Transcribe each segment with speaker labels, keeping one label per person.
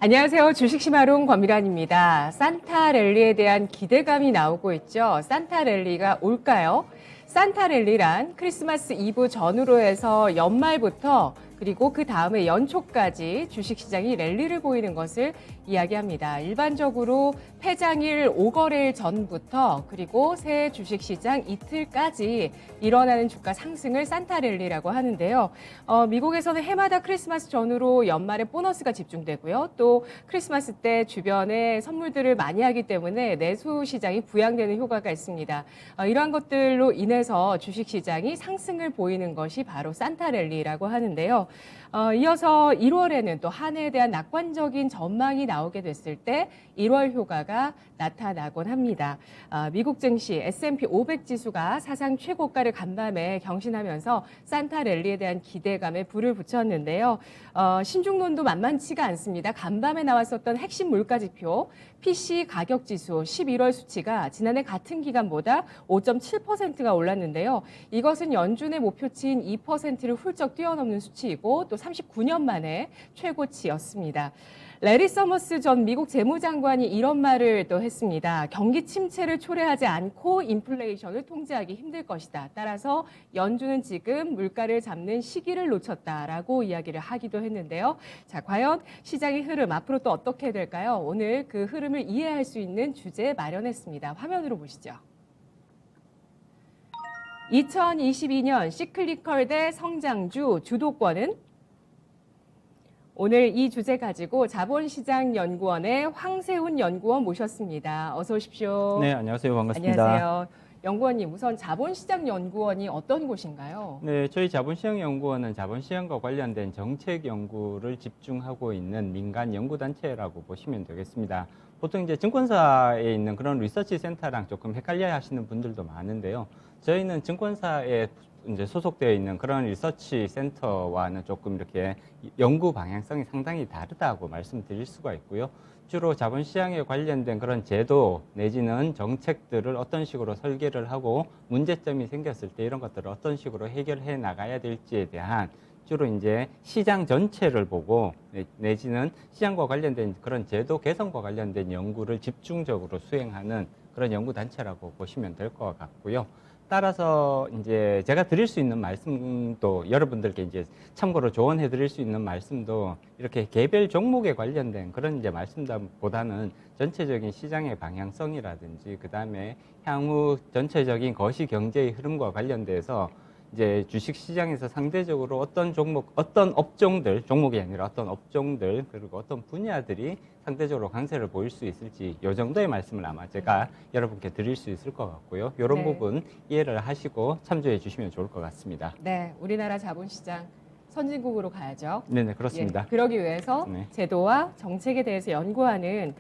Speaker 1: 안녕하세요. 주식시마롱 권미란입니다. 산타랠리에 대한 기대감이 나오고 있죠. 산타랠리가 올까요? 산타랠리란 크리스마스 이브 전후로 해서 연말부터 그리고 그 다음에 연초까지 주식시장이 랠리를 보이는 것을 이야기합니다. 일반적으로 폐장일 5거래일 전부터 그리고 새해 주식시장 이틀까지 일어나는 주가 상승을 산타랠리라고 하는데요. 미국에서는 해마다 크리스마스 전후로 연말에 보너스가 집중되고요. 또 크리스마스 때 주변에 선물들을 많이 하기 때문에 내수 시장이 부양되는 효과가 있습니다. 이러한 것들로 인해서 주식시장이 상승을 보이는 것이 바로 산타랠리라고 하는데요. 이어서 1월에는 또 한 해에 대한 낙관적인 전망이 나오게 됐을 때 1월 효과가 나타나곤 합니다. 미국 증시 S&P 500 지수가 사상 최고가를 간밤에 경신하면서 산타랠리에 대한 기대감에 불을 붙였는데요. 신중론도 만만치가 않습니다. 간밤에 나왔었던 핵심 물가지표 PC 가격 지수 11월 수치가 지난해 같은 기간보다 5.7%가 올랐는데요. 이것은 연준의 목표치인 2%를 훌쩍 뛰어넘는 수치이고 또 39년 만에 최고치였습니다. 레리 서머스 전 미국 재무장관이 이런 말을 또 했습니다. 경기 침체를 초래하지 않고 인플레이션을 통제하기 힘들 것이다. 따라서 연준은 지금 물가를 잡는 시기를 놓쳤다라고 이야기를 하기도 했는데요. 자, 과연 시장의 흐름 앞으로 또 어떻게 될까요? 오늘 그 흐름을 이해할 수 있는 주제 마련했습니다. 화면으로 보시죠. 2022년 시클리컬 대 성장주 주도권은? 오늘 이 주제 가지고 자본시장연구원의 황세훈 연구원 모셨습니다. 어서 오십시오.
Speaker 2: 네, 안녕하세요. 반갑습니다.
Speaker 1: 안녕하세요. 연구원님, 우선 자본시장연구원이 어떤 곳인가요?
Speaker 2: 네, 저희 자본시장연구원은 자본시장과 관련된 정책 연구를 집중하고 있는 민간 연구단체라고 보시면 되겠습니다. 보통 이제 증권사에 있는 그런 리서치 센터랑 조금 헷갈려 하시는 분들도 많은데요. 저희는 증권사에 이제 소속되어 있는 그런 리서치 센터와는 조금 이렇게 연구 방향성이 상당히 다르다고 말씀드릴 수가 있고요. 주로 자본시장에 관련된 그런 제도 내지는 정책들을 어떤 식으로 설계를 하고 문제점이 생겼을 때 이런 것들을 어떤 식으로 해결해 나가야 될지에 대한 주로 이제 시장 전체를 보고 내지는 시장과 관련된 그런 제도 개선과 관련된 연구를 집중적으로 수행하는 그런 연구단체라고 보시면 될 것 같고요. 따라서 이제 제가 드릴 수 있는 말씀도 여러분들께 이제 참고로 조언해 드릴 수 있는 말씀도 이렇게 개별 종목에 관련된 그런 이제 말씀보다는 전체적인 시장의 방향성이라든지 그다음에 향후 전체적인 거시 경제의 흐름과 관련돼서 이제 주식 시장에서 상대적으로 어떤 종목, 어떤 업종들, 종목이 아니라 어떤 업종들 그리고 어떤 분야들이 상대적으로 강세를 보일 수 있을지 이 정도의 말씀을 아마 제가 여러분께 드릴 수 있을 것 같고요. 이런
Speaker 1: 네.
Speaker 2: 부분 이해를 하시고 참조해 주시면 좋을 것 같습니다.
Speaker 1: 네, 우리나라 자본시장 선진국으로 가야죠.
Speaker 2: 네네, 그렇습니다.
Speaker 1: 예, 그러기 위해서
Speaker 2: 네.
Speaker 1: 제도와 정책에 대해서 연구하는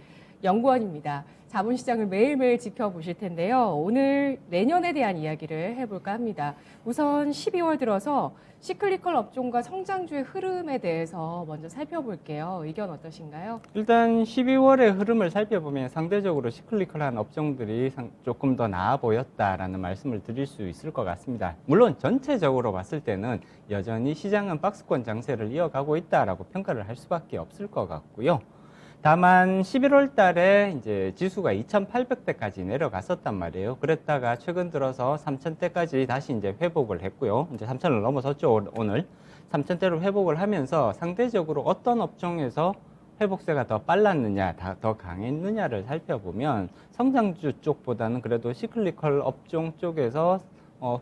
Speaker 1: 연구원입니다. 자본시장을 매일매일 지켜보실 텐데요. 오늘 내년에 대한 이야기를 해볼까 합니다. 우선 12월 들어서 시클리컬 업종과 성장주의 흐름에 대해서 먼저 살펴볼게요. 의견 어떠신가요?
Speaker 2: 일단 12월의 흐름을 살펴보면 상대적으로 시클리컬한 업종들이 조금 더 나아 보였다라는 말씀을 드릴 수 있을 것 같습니다. 물론 전체적으로 봤을 때는 여전히 시장은 박스권 장세를 이어가고 있다라고 평가를 할 수밖에 없을 것 같고요. 다만 11월 달에 이제 지수가 2,800대까지 내려갔었단 말이에요. 그랬다가 최근 들어서 3,000대까지 다시 이제 회복을 했고요. 이제 3,000을 넘어섰죠, 오늘. 3,000대로 회복을 하면서 상대적으로 어떤 업종에서 회복세가 더 빨랐느냐, 더 강했느냐를 살펴보면 성장주 쪽보다는 그래도 시클리컬 업종 쪽에서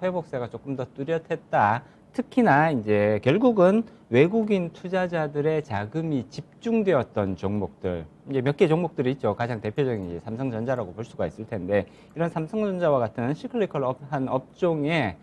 Speaker 2: 회복세가 조금 더 뚜렷했다. 특히나 이제 결국은 외국인 투자자들의 자금이 집중되었던 종목들, 이제 몇 개 종목들이 있죠. 가장 대표적인 이제 삼성전자라고 볼 수가 있을 텐데, 이런 삼성전자와 같은 시클리컬한 업종에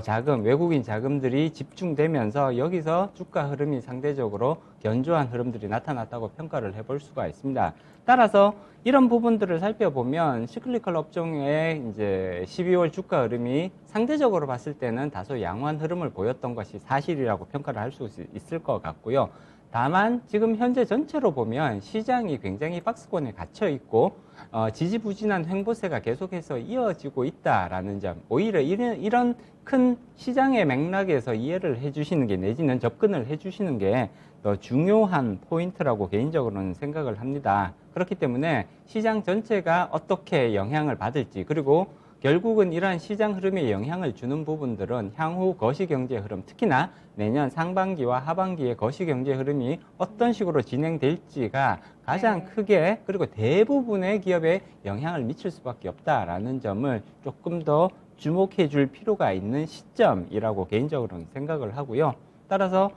Speaker 2: 자금, 외국인 자금들이 집중되면서 여기서 주가 흐름이 상대적으로 견조한 흐름들이 나타났다고 평가를 해볼 수가 있습니다. 따라서 이런 부분들을 살펴보면 시클리컬 업종의 이제 12월 주가 흐름이 상대적으로 봤을 때는 다소 양호한 흐름을 보였던 것이 사실이라고 평가를 할 수 있을 것 같고요. 다만 지금 현재 전체로 보면 시장이 굉장히 박스권에 갇혀 있고 지지부진한 횡보세가 계속해서 이어지고 있다라는 점, 오히려 이런 큰 시장의 맥락에서 이해를 해주시는 게 내지는 접근을 해주시는 게 더 중요한 포인트라고 개인적으로는 생각을 합니다. 그렇기 때문에 시장 전체가 어떻게 영향을 받을지, 그리고 결국은 이러한 시장 흐름에 영향을 주는 부분들은 향후 거시경제 흐름, 특히나 내년 상반기와 하반기의 거시경제 흐름이 어떤 식으로 진행될지가 가장
Speaker 1: 네.
Speaker 2: 크게, 그리고 대부분의 기업에 영향을 미칠 수밖에 없다라는 점을 조금 더 주목해 줄 필요가 있는 시점이라고 개인적으로는 생각을 하고요. 따라서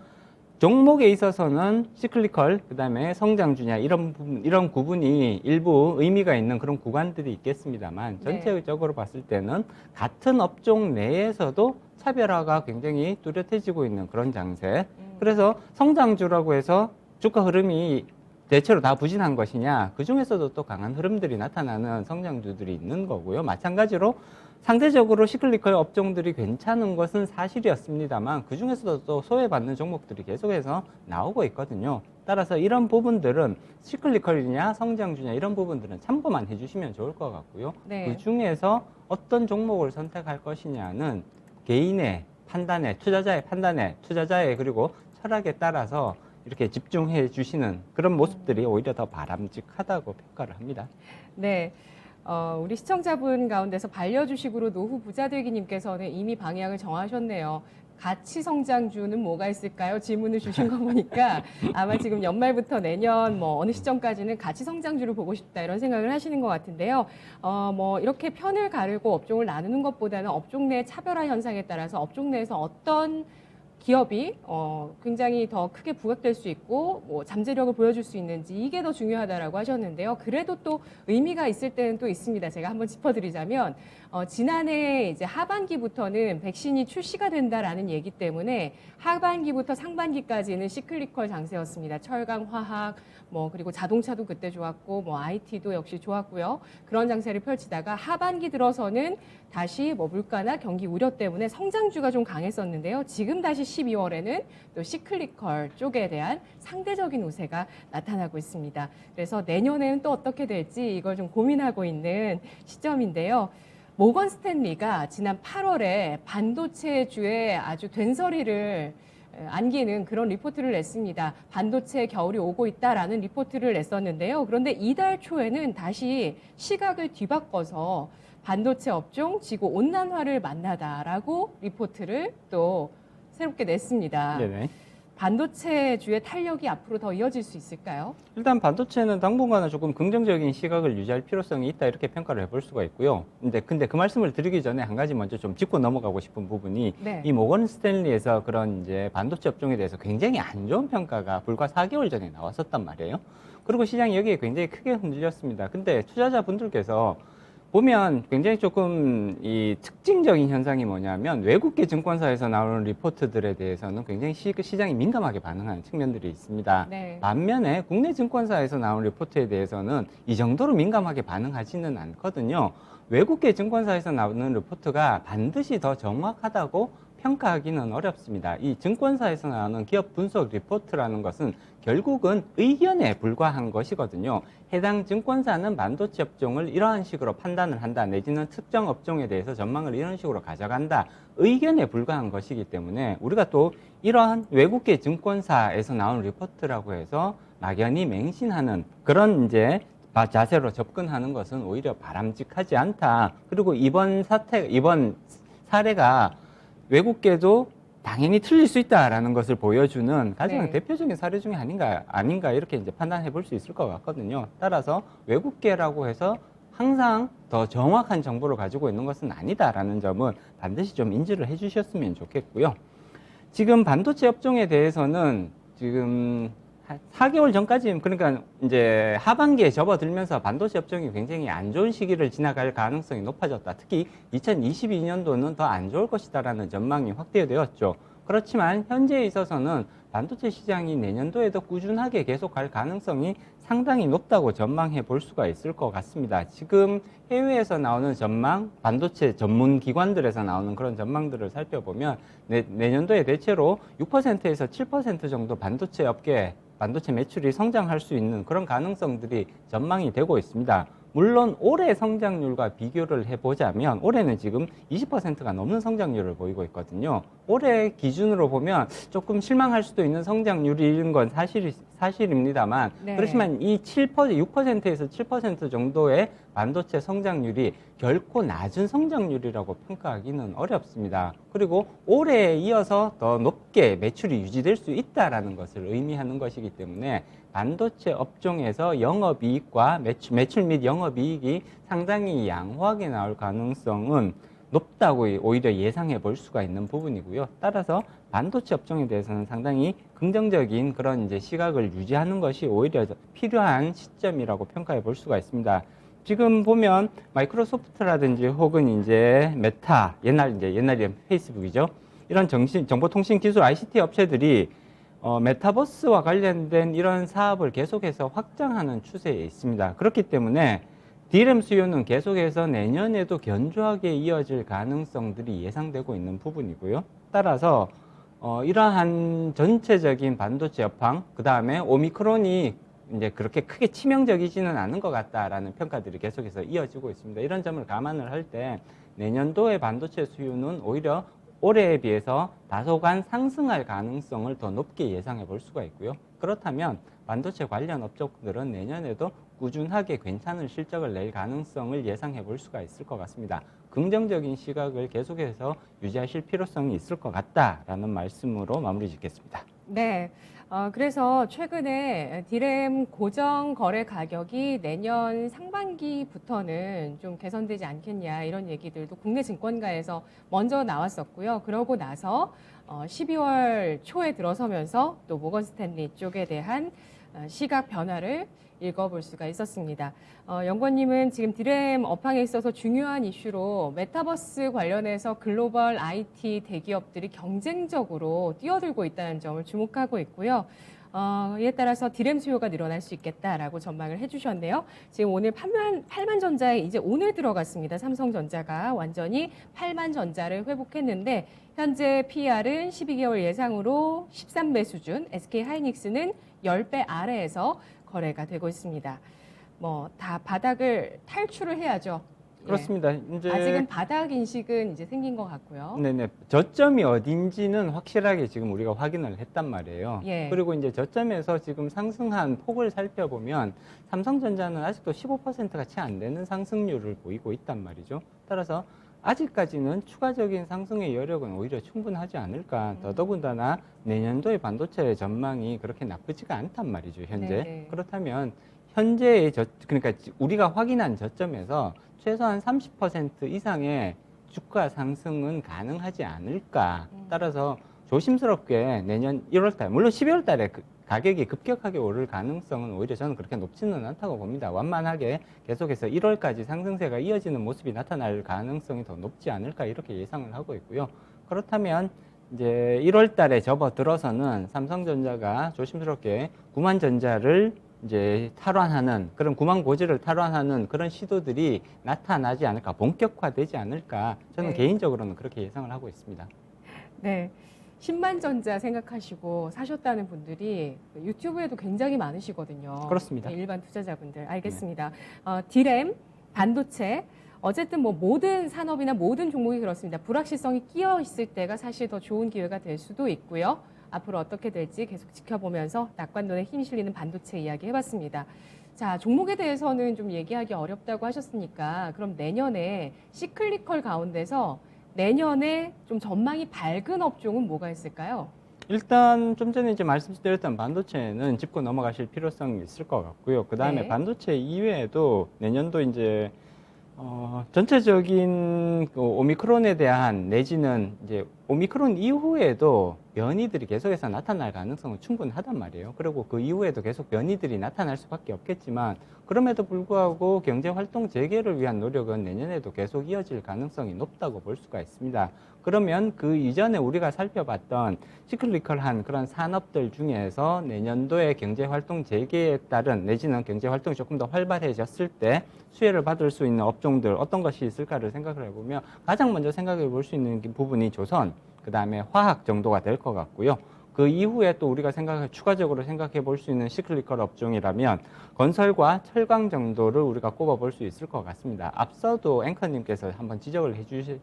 Speaker 2: 종목에 있어서는 시클리컬, 그다음에 성장주냐 이런 구분이 일부 의미가 있는 그런 구간들이 있겠습니다만,
Speaker 1: 네.
Speaker 2: 전체적으로 봤을 때는 같은 업종 내에서도 차별화가 굉장히 뚜렷해지고 있는 그런 장세. 그래서 성장주라고 해서 주가 흐름이 대체로 다 부진한 것이냐, 그 중에서도 또 강한 흐름들이 나타나는 성장주들이 있는 거고요. 마찬가지로 상대적으로 시클리컬 업종들이 괜찮은 것은 사실이었습니다만, 그 중에서도 또 소외받는 종목들이 계속해서 나오고 있거든요. 따라서 이런 부분들은 시클리컬이냐 성장주냐 이런 부분들은 참고만 해주시면 좋을 것 같고요.
Speaker 1: 네.
Speaker 2: 그 중에서 어떤 종목을 선택할 것이냐는 개인의 판단에, 투자자의 판단에, 투자자의 그리고 철학에 따라서 이렇게 집중해 주시는 그런 모습들이 오히려 더 바람직하다고 평가를 합니다.
Speaker 1: 네. 우리 시청자분 가운데서 반려주식으로 노후 부자 되기님께서는 이미 방향을 정하셨네요. 가치 성장주는 뭐가 있을까요? 질문을 주신 거 보니까 아마 지금 연말부터 내년 뭐 어느 시점까지는 가치 성장주를 보고 싶다 이런 생각을 하시는 것 같은데요. 뭐 이렇게 편을 가르고 업종을 나누는 것보다는 업종 내 차별화 현상에 따라서 업종 내에서 어떤 기업이 굉장히 더 크게 부각될 수 있고 뭐 잠재력을 보여줄 수 있는지 이게 더 중요하다라고 하셨는데요. 그래도 또 의미가 있을 때는 또 있습니다. 제가 한번 짚어드리자면 지난해 이제 하반기부터는 백신이 출시가 된다라는 얘기 때문에 하반기부터 상반기까지는 시클리컬 장세였습니다. 철강, 화학, 뭐 그리고 자동차도 그때 좋았고 뭐 IT도 역시 좋았고요. 그런 장세를 펼치다가 하반기 들어서는 다시 뭐 물가나 경기 우려 때문에 성장주가 좀 강했었는데요. 지금 다시 12월에는 또 시클리컬 쪽에 대한 상대적인 우세가 나타나고 있습니다. 그래서 내년에는 또 어떻게 될지 이걸 좀 고민하고 있는 시점인데요. 모건 스탠리가 지난 8월에 반도체주에 아주 된서리를 안기는 그런 리포트를 냈습니다. 반도체 겨울이 오고 있다라는 리포트를 냈었는데요. 그런데 이달 초에는 다시 시각을 뒤바꿔서 반도체 업종 지구 온난화를 만나다라고 리포트를 또 새롭게 냈습니다.
Speaker 2: 네네.
Speaker 1: 반도체주의 탄력이 앞으로 더 이어질 수 있을까요?
Speaker 2: 일단 반도체는 당분간은 조금 긍정적인 시각을 유지할 필요성이 있다 이렇게 평가를 해볼 수가 있고요. 근데 그 말씀을 드리기 전에 한 가지 먼저 좀 짚고 넘어가고 싶은 부분이
Speaker 1: 네.
Speaker 2: 이 모건 스탠리에서 그런 이제 반도체 업종에 대해서 굉장히 안 좋은 평가가 불과 4개월 전에 나왔었단 말이에요. 그리고 시장이 여기에 굉장히 크게 흔들렸습니다. 근데 투자자분들께서 보면 굉장히 조금 이 특징적인 현상이 뭐냐면 외국계 증권사에서 나오는 리포트들에 대해서는 굉장히 시장이 민감하게 반응하는 측면들이 있습니다.
Speaker 1: 네.
Speaker 2: 반면에 국내 증권사에서 나오는 리포트에 대해서는 이 정도로 민감하게 반응하지는 않거든요. 외국계 증권사에서 나오는 리포트가 반드시 더 정확하다고 평가하기는 어렵습니다. 이 증권사에서 나오는 기업 분석 리포트라는 것은 결국은 의견에 불과한 것이거든요. 해당 증권사는 반도체 업종을 이러한 식으로 판단을 한다, 내지는 특정 업종에 대해서 전망을 이런 식으로 가져간다, 의견에 불과한 것이기 때문에 우리가 또 이러한 외국계 증권사에서 나오는 리포트라고 해서 막연히 맹신하는 그런 이제 자세로 접근하는 것은 오히려 바람직하지 않다. 그리고 이번 사례가 외국계도 당연히 틀릴 수 있다라는 것을 보여주는 가장
Speaker 1: 네.
Speaker 2: 대표적인 사례 중에 아닌가 이렇게 이제 판단해 볼 수 있을 것 같거든요. 따라서 외국계라고 해서 항상 더 정확한 정보를 가지고 있는 것은 아니다라는 점은 반드시 좀 인지를 해 주셨으면 좋겠고요. 지금 반도체 업종에 대해서는 지금 4개월 전까지, 그러니까 이제 하반기에 접어들면서 반도체 업종이 굉장히 안 좋은 시기를 지나갈 가능성이 높아졌다. 특히 2022년도는 더 안 좋을 것이다라는 전망이 확대되었죠. 그렇지만 현재에 있어서는 반도체 시장이 내년도에도 꾸준하게 계속갈 가능성이 상당히 높다고 전망해 볼 수가 있을 것 같습니다. 지금 해외에서 나오는 전망, 반도체 전문 기관들에서 나오는 그런 전망들을 살펴보면 내년도에 대체로 6%에서 7% 정도 반도체 매출이 성장할 수 있는 그런 가능성들이 전망이 되고 있습니다. 물론 올해 성장률과 비교를 해보자면 올해는 지금 20%가 넘는 성장률을 보이고 있거든요. 올해 기준으로 보면 조금 실망할 수도 있는 성장률인 건 사실입니다만
Speaker 1: 네.
Speaker 2: 그렇지만 이 6%에서 7% 정도의 반도체 성장률이 결코 낮은 성장률이라고 평가하기는 어렵습니다. 그리고 올해에 이어서 더 높게 매출이 유지될 수 있다는 것을 의미하는 것이기 때문에 반도체 업종에서 영업이익과 매출 및 영업이익이 상당히 양호하게 나올 가능성은 높다고 오히려 예상해 볼 수가 있는 부분이고요. 따라서 반도체 업종에 대해서는 상당히 긍정적인 그런 이제 시각을 유지하는 것이 오히려 필요한 시점이라고 평가해 볼 수가 있습니다. 지금 보면 마이크로소프트라든지 혹은 이제 메타, 옛날에 페이스북이죠. 이런 정보통신 기술 ICT 업체들이 메타버스와 관련된 이런 사업을 계속해서 확장하는 추세에 있습니다. 그렇기 때문에 DRAM 수요는 계속해서 내년에도 견조하게 이어질 가능성들이 예상되고 있는 부분이고요. 따라서 이러한 전체적인 반도체 여파, 그 다음에 오미크론이 이제 그렇게 크게 치명적이지는 않은 것 같다라는 평가들이 계속해서 이어지고 있습니다. 이런 점을 감안을 할 때 내년도의 반도체 수요는 오히려 올해에 비해서 다소간 상승할 가능성을 더 높게 예상해 볼 수가 있고요. 그렇다면 반도체 관련 업종들은 내년에도 꾸준하게 괜찮은 실적을 낼 가능성을 예상해 볼 수가 있을 것 같습니다. 긍정적인 시각을 계속해서 유지하실 필요성이 있을 것 같다라는 말씀으로 마무리 짓겠습니다.
Speaker 1: 네. 그래서 최근에 디램 고정 거래 가격이 내년 상반기부터는 좀 개선되지 않겠냐 이런 얘기들도 국내 증권가에서 먼저 나왔었고요. 그러고 나서 12월 초에 들어서면서 또 모건 스탠리 쪽에 대한 시각 변화를 읽어볼 수가 있었습니다. 연구원님은 지금 디램 업황에 있어서 중요한 이슈로 메타버스 관련해서 글로벌 IT 대기업들이 경쟁적으로 뛰어들고 있다는 점을 주목하고 있고요. 이에 따라서 디램 수요가 늘어날 수 있겠다라고 전망을 해주셨네요. 지금 오늘 8만 전자에 이제 오늘 들어갔습니다. 삼성전자가 완전히 8만 전자를 회복했는데 현재 PR은 12개월 예상으로 13배 수준, SK 하이닉스는 10배 아래에서 거래가 되고 있습니다. 뭐 다 바닥을 탈출을 해야죠.
Speaker 2: 그렇습니다.
Speaker 1: 예.
Speaker 2: 이제
Speaker 1: 아직은 바닥 인식은 이제 생긴 것 같고요.
Speaker 2: 네네. 저점이 어딘지는 확실하게 지금 우리가 확인을 했단 말이에요.
Speaker 1: 예.
Speaker 2: 그리고 이제 저점에서 지금 상승한 폭을 살펴보면 삼성전자는 아직도 15%가 채 안 되는 상승률을 보이고 있단 말이죠. 따라서 아직까지는 추가적인 상승의 여력은 오히려 충분하지 않을까. 더더군다나 내년도의 반도체 전망이 그렇게 나쁘지가 않단 말이죠, 현재.
Speaker 1: 네네.
Speaker 2: 그렇다면 현재의 그러니까 우리가 확인한 저점에서 최소한 30% 이상의 주가 상승은 가능하지 않을까. 따라서 조심스럽게 내년 1월 달, 물론 12월 달에 가격이 급격하게 오를 가능성은 오히려 저는 그렇게 높지는 않다고 봅니다. 완만하게 계속해서 1월까지 상승세가 이어지는 모습이 나타날 가능성이 더 높지 않을까 이렇게 예상을 하고 있고요. 그렇다면 이제 1월 달에 접어들어서는 삼성전자가 조심스럽게 구만전자를 이제 탈환하는 그런 구만 고지를 탈환하는 그런 시도들이 나타나지 않을까, 본격화되지 않을까 저는
Speaker 1: 네.
Speaker 2: 개인적으로는 그렇게 예상을 하고 있습니다.
Speaker 1: 네. 10만 전자 생각하시고 사셨다는 분들이 유튜브에도 굉장히 많으시거든요.
Speaker 2: 그렇습니다.
Speaker 1: 네, 일반 투자자분들. 알겠습니다. 디램, 반도체, 어쨌든 뭐 모든 산업이나 모든 종목이 그렇습니다. 불확실성이 끼어 있을 때가 사실 더 좋은 기회가 될 수도 있고요. 앞으로 어떻게 될지 계속 지켜보면서 낙관론에 힘 실리는 반도체 이야기 해봤습니다. 자, 종목에 대해서는 좀 얘기하기 어렵다고 하셨으니까 그럼 내년에 시클리컬 가운데서 내년에 좀 전망이 밝은 업종은 뭐가 있을까요?
Speaker 2: 일단 좀 전에 이제 말씀드렸던 반도체는 짚고 넘어가실 필요성이 있을 것 같고요. 그 다음에
Speaker 1: 네.
Speaker 2: 반도체 이외에도 내년도 이제 전체적인 그 오미크론에 대한 내지는 이제 오미크론 이후에도 변이들이 계속해서 나타날 가능성은 충분하단 말이에요. 그리고 그 이후에도 계속 변이들이 나타날 수밖에 없겠지만 그럼에도 불구하고 경제 활동 재개를 위한 노력은 내년에도 계속 이어질 가능성이 높다고 볼 수가 있습니다. 그러면 그 이전에 우리가 살펴봤던 시클리컬한 그런 산업들 중에서 내년도에 경제 활동 재개에 따른 내지는 경제 활동이 조금 더 활발해졌을 때 수혜를 받을 수 있는 업종들 어떤 것이 있을까를 생각을 해보면 가장 먼저 생각해 볼 수 있는 부분이 조선, 그 다음에 화학 정도가 될 것 같고요. 그 이후에 또 우리가 추가적으로 생각해 볼 수 있는 시클리컬 업종이라면 건설과 철강 정도를 우리가 꼽아 볼 수 있을 것 같습니다. 앞서도 앵커님께서 한번 지적을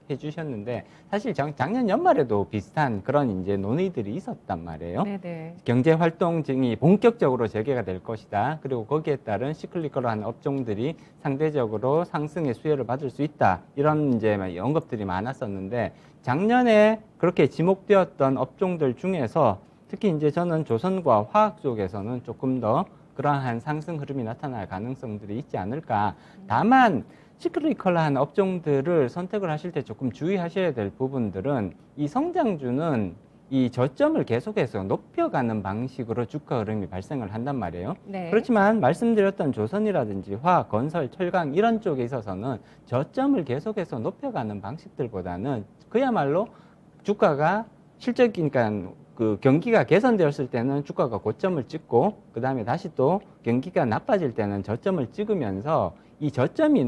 Speaker 2: 해주셨는데 사실 작년 연말에도 비슷한 그런 이제 논의들이 있었단 말이에요.
Speaker 1: 네네.
Speaker 2: 경제 활동이 본격적으로 재개가 될 것이다. 그리고 거기에 따른 시클리컬한 업종들이 상대적으로 상승의 수혜를 받을 수 있다. 이런 이제 언급들이 많았었는데 작년에 그렇게 지목되었던 업종들 중에서 특히 이제 저는 조선과 화학 쪽에서는 조금 더 그러한 상승 흐름이 나타날 가능성들이 있지 않을까. 다만 시클리컬한 업종들을 선택을 하실 때 조금 주의하셔야 될 부분들은 이 성장주는 이 저점을 계속해서 높여가는 방식으로 주가 흐름이 발생을 한단 말이에요.
Speaker 1: 네.
Speaker 2: 그렇지만 말씀드렸던 조선이라든지 화학, 건설, 철강 이런 쪽에 있어서는 저점을 계속해서 높여가는 방식들보다는 그야말로 주가가 실적이니까 그 경기가 개선되었을 때는 주가가 고점을 찍고 그 다음에 다시 또 경기가 나빠질 때는 저점을 찍으면서 이 저점이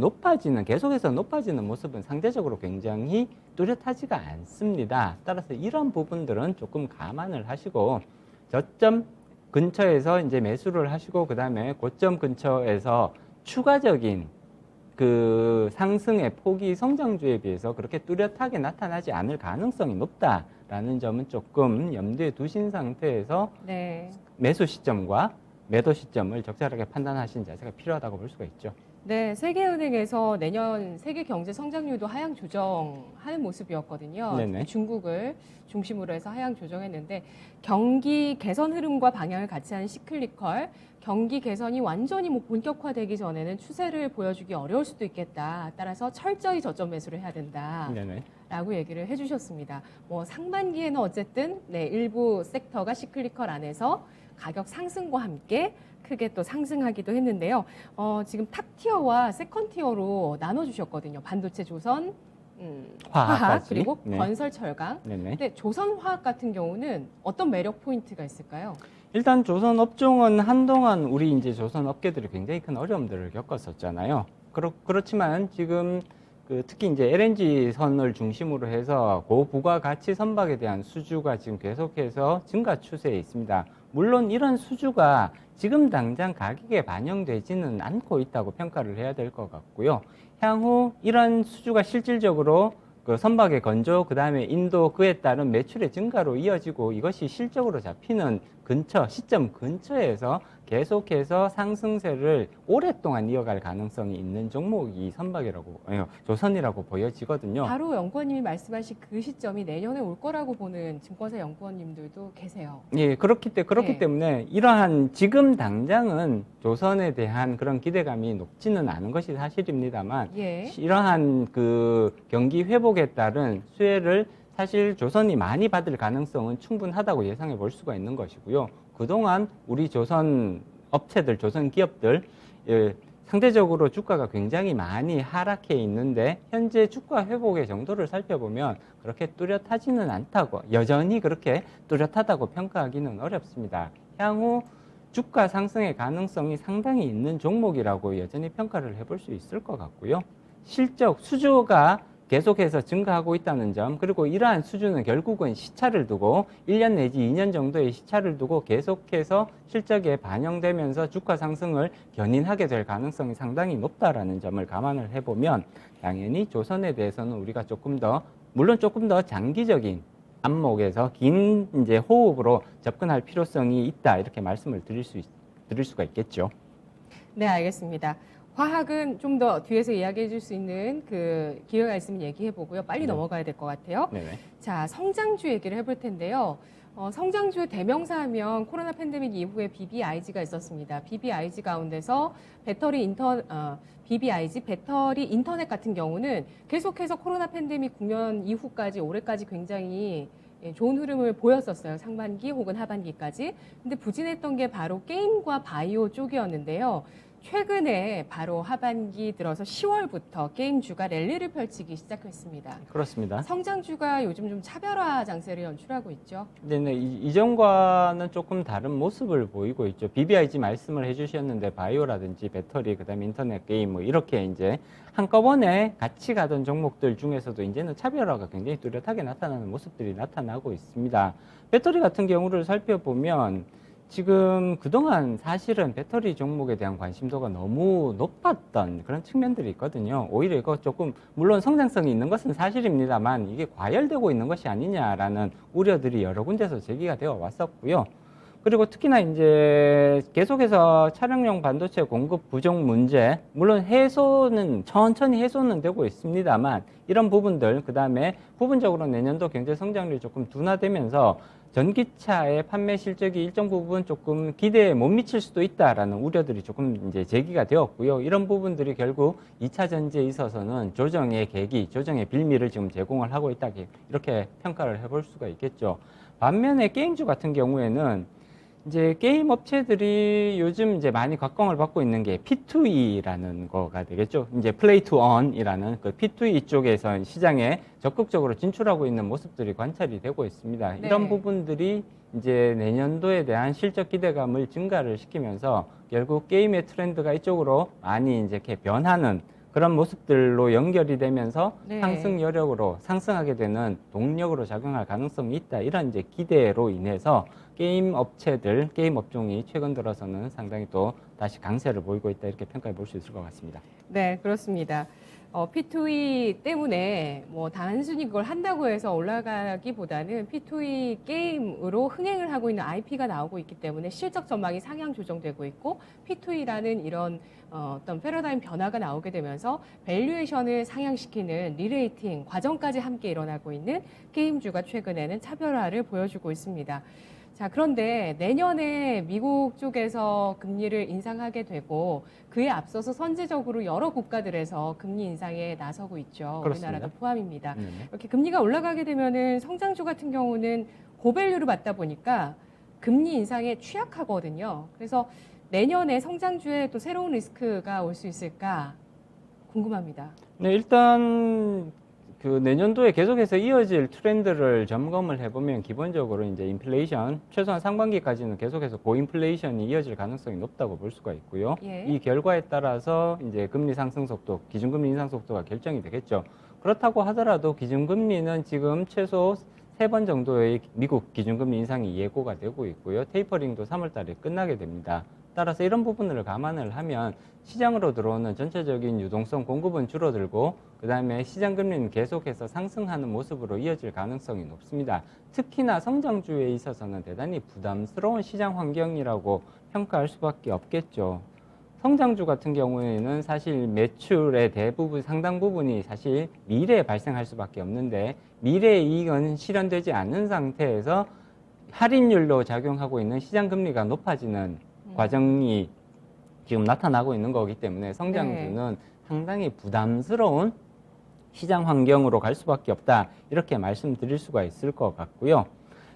Speaker 2: 계속해서 높아지는 모습은 상대적으로 굉장히 뚜렷하지가 않습니다. 따라서 이런 부분들은 조금 감안을 하시고 저점 근처에서 이제 매수를 하시고 그 다음에 고점 근처에서 추가적인 그 상승의 폭이 성장주에 비해서 그렇게 뚜렷하게 나타나지 않을 가능성이 높다라는 점은 조금 염두에 두신 상태에서
Speaker 1: 네.
Speaker 2: 매수 시점과 매도 시점을 적절하게 판단하시는 자세가 필요하다고 볼 수가 있죠.
Speaker 1: 네, 세계은행에서 내년 세계 경제 성장률도 하향 조정하는 모습이었거든요.
Speaker 2: 네네.
Speaker 1: 중국을 중심으로 해서 하향 조정했는데 경기 개선 흐름과 방향을 같이 하는 시클리컬, 경기 개선이 완전히 본격화되기 전에는 추세를 보여주기 어려울 수도 있겠다. 따라서 철저히 저점 매수를 해야 된다.
Speaker 2: 네네.
Speaker 1: 라고 얘기를 해주셨습니다. 뭐 상반기에는 어쨌든 네, 일부 섹터가 시클리컬 안에서 가격 상승과 함께 크게 또 상승하기도 했는데요. 지금 탑티어와 세컨티어로 나눠주셨거든요. 반도체, 조선, 화학,
Speaker 2: 화학까지.
Speaker 1: 그리고
Speaker 2: 네.
Speaker 1: 건설, 철강.
Speaker 2: 네네.
Speaker 1: 근데 조선화학 같은 경우는 어떤 매력 포인트가 있을까요?
Speaker 2: 일단 조선 업종은 한동안 우리 이제 조선 업계들이 굉장히 큰 어려움들을 겪었었잖아요. 그렇지만 지금 특히 이제 LNG 선을 중심으로 해서 고부가가치 선박에 대한 수주가 지금 계속해서 증가 추세에 있습니다. 물론 이런 수주가 지금 당장 가격에 반영되지는 않고 있다고 평가를 해야 될 것 같고요. 향후 이런 수주가 실질적으로 그 선박의 건조, 그 다음에 인도 그에 따른 매출의 증가로 이어지고 이것이 실적으로 잡히는 시점 근처에서 계속해서 상승세를 오랫동안 이어갈 가능성이 있는 종목이 조선이라고 보여지거든요.
Speaker 1: 바로 연구원님이 말씀하신 그 시점이 내년에 올 거라고 보는 증권사 연구원님들도 계세요.
Speaker 2: 예, 그렇기
Speaker 1: 네.
Speaker 2: 때문에 이러한 지금 당장은 조선에 대한 그런 기대감이 높지는 않은 것이 사실입니다만
Speaker 1: 예.
Speaker 2: 이러한 그 경기 회복에 따른 수혜를 사실 조선이 많이 받을 가능성은 충분하다고 예상해 볼 수가 있는 것이고요. 그동안 우리 조선 업체들, 조선 기업들 상대적으로 주가가 굉장히 많이 하락해 있는데 현재 주가 회복의 정도를 살펴보면 그렇게 뚜렷하지는 않다고, 여전히 그렇게 뚜렷하다고 평가하기는 어렵습니다. 향후 주가 상승의 가능성이 상당히 있는 종목이라고 여전히 평가를 해볼 수 있을 것 같고요. 실적 수주가 계속해서 증가하고 있다는 점, 그리고 이러한 수준은 결국은 시차를 두고 1년 내지 2년 정도의 시차를 두고 계속해서 실적에 반영되면서 주가 상승을 견인하게 될 가능성이 상당히 높다라는 점을 감안을 해보면 당연히 조선에 대해서는 우리가 물론 조금 더 장기적인 안목에서 긴 이제 호흡으로 접근할 필요성이 있다, 이렇게 말씀을 드릴 수가 있겠죠.
Speaker 1: 네, 알겠습니다. 화학은 좀 더 뒤에서 이야기해 줄 수 있는 그 기회가 있으면 얘기해 보고요. 빨리
Speaker 2: 네.
Speaker 1: 넘어가야 될 것 같아요.
Speaker 2: 네네.
Speaker 1: 자, 성장주 얘기를 해볼 텐데요. 성장주의 대명사 하면 코로나 팬데믹 이후에 BBIG가 있었습니다. BBIG 가운데서 BBIG 배터리 인터넷 같은 경우는 계속해서 코로나 팬데믹 국면 이후까지 올해까지 굉장히 좋은 흐름을 보였었어요. 상반기 혹은 하반기까지. 근데 부진했던 게 바로 게임과 바이오 쪽이었는데요. 최근에 바로 하반기 들어서 10월부터 게임주가 랠리를 펼치기 시작했습니다.
Speaker 2: 그렇습니다.
Speaker 1: 성장주가 요즘 좀 차별화 장세를 연출하고 있죠.
Speaker 2: 네네, 이전과는 조금 다른 모습을 보이고 있죠. BBIG 말씀을 해주셨는데 바이오라든지 배터리, 그다음에 인터넷 게임 뭐 이렇게 이제 한꺼번에 같이 가던 종목들 중에서도 이제는 차별화가 굉장히 뚜렷하게 나타나는 모습들이 나타나고 있습니다. 배터리 같은 경우를 살펴보면 지금 그동안 사실은 배터리 종목에 대한 관심도가 너무 높았던 그런 측면들이 있거든요. 오히려 이거 조금, 물론 성장성이 있는 것은 사실입니다만 이게 과열되고 있는 것이 아니냐라는 우려들이 여러 군데서 제기가 되어 왔었고요. 그리고 특히나 이제 계속해서 차량용 반도체 공급 부족 문제, 물론 천천히 해소는 되고 있습니다만 이런 부분들, 그 다음에 부분적으로 내년도 경제 성장률이 조금 둔화되면서 전기차의 판매 실적이 일정 부분 조금 기대에 못 미칠 수도 있다라는 우려들이 조금 이제 제기가 되었고요. 이런 부분들이 결국 2차 전지에 있어서는 조정의 계기, 조정의 빌미를 지금 제공을 하고 있다, 이렇게 평가를 해볼 수가 있겠죠. 반면에 게임주 같은 경우에는 이제 게임 업체들이 요즘 이제 많이 각광을 받고 있는 게 P2E라는 거가 되겠죠. 이제 Play to Earn이라는 그 P2E 쪽에서 시장에 적극적으로 진출하고 있는 모습들이 관찰이 되고 있습니다.
Speaker 1: 네.
Speaker 2: 이런 부분들이 이제 내년도에 대한 실적 기대감을 증가를 시키면서 결국 게임의 트렌드가 이쪽으로 많이 이제 이렇게 변하는 그런 모습들로 연결이 되면서
Speaker 1: 네.
Speaker 2: 상승 여력으로 상승하게 되는 동력으로 작용할 가능성이 있다. 이런 이제 기대로 인해서 게임 업체들, 게임 업종이 최근 들어서는 상당히 또 다시 강세를 보이고 있다. 이렇게 평가해 볼 수 있을 것 같습니다.
Speaker 1: 네, 그렇습니다. P2E 때문에 뭐 단순히 그걸 한다고 해서 올라가기보다는 P2E 게임으로 흥행을 하고 있는 IP가 나오고 있기 때문에 실적 전망이 상향 조정되고 있고 P2E라는 이런 어떤 패러다임 변화가 나오게 되면서 밸류에이션을 상향시키는 리레이팅 과정까지 함께 일어나고 있는 게임주가 최근에는 차별화를 보여주고 있습니다. 자, 그런데 내년에 미국 쪽에서 금리를 인상하게 되고 그에 앞서서 선제적으로 여러 국가들에서 금리 인상에 나서고 있죠.
Speaker 2: 그렇습니다.
Speaker 1: 우리나라도 포함입니다.
Speaker 2: 네네.
Speaker 1: 이렇게 금리가 올라가게 되면은 성장주 같은 경우는 고밸류를 받다 보니까 금리 인상에 취약하거든요. 그래서 내년에 성장주에 또 새로운 리스크가 올 수 있을까 궁금합니다.
Speaker 2: 네, 일단 그 내년도에 계속해서 이어질 트렌드를 점검을 해보면 기본적으로 이제 인플레이션, 최소한 상반기까지는 계속해서 고인플레이션이 이어질 가능성이 높다고 볼 수가 있고요.
Speaker 1: 예.
Speaker 2: 이 결과에 따라서 이제 금리 상승 속도, 기준금리 인상 속도가 결정이 되겠죠. 그렇다고 하더라도 기준금리는 지금 최소 3번 정도의 미국 기준금리 인상이 예고가 되고 있고요. 테이퍼링도 3월 달에 끝나게 됩니다. 따라서 이런 부분을 감안을 하면 시장으로 들어오는 전체적인 유동성 공급은 줄어들고 그다음에 시장 금리는 계속해서 상승하는 모습으로 이어질 가능성이 높습니다. 특히나 성장주에 있어서는 대단히 부담스러운 시장 환경이라고 평가할 수밖에 없겠죠. 성장주 같은 경우에는 사실 매출의 대부분, 상당 부분이 사실 미래에 발생할 수밖에 없는데 미래의 이익은 실현되지 않는 상태에서 할인율로 작용하고 있는 시장 금리가 높아지는 과정이 지금 나타나고 있는 거기 때문에 성장주는 상당히 부담스러운 시장 환경으로 갈 수밖에 없다. 이렇게 말씀드릴 수가 있을 것 같고요.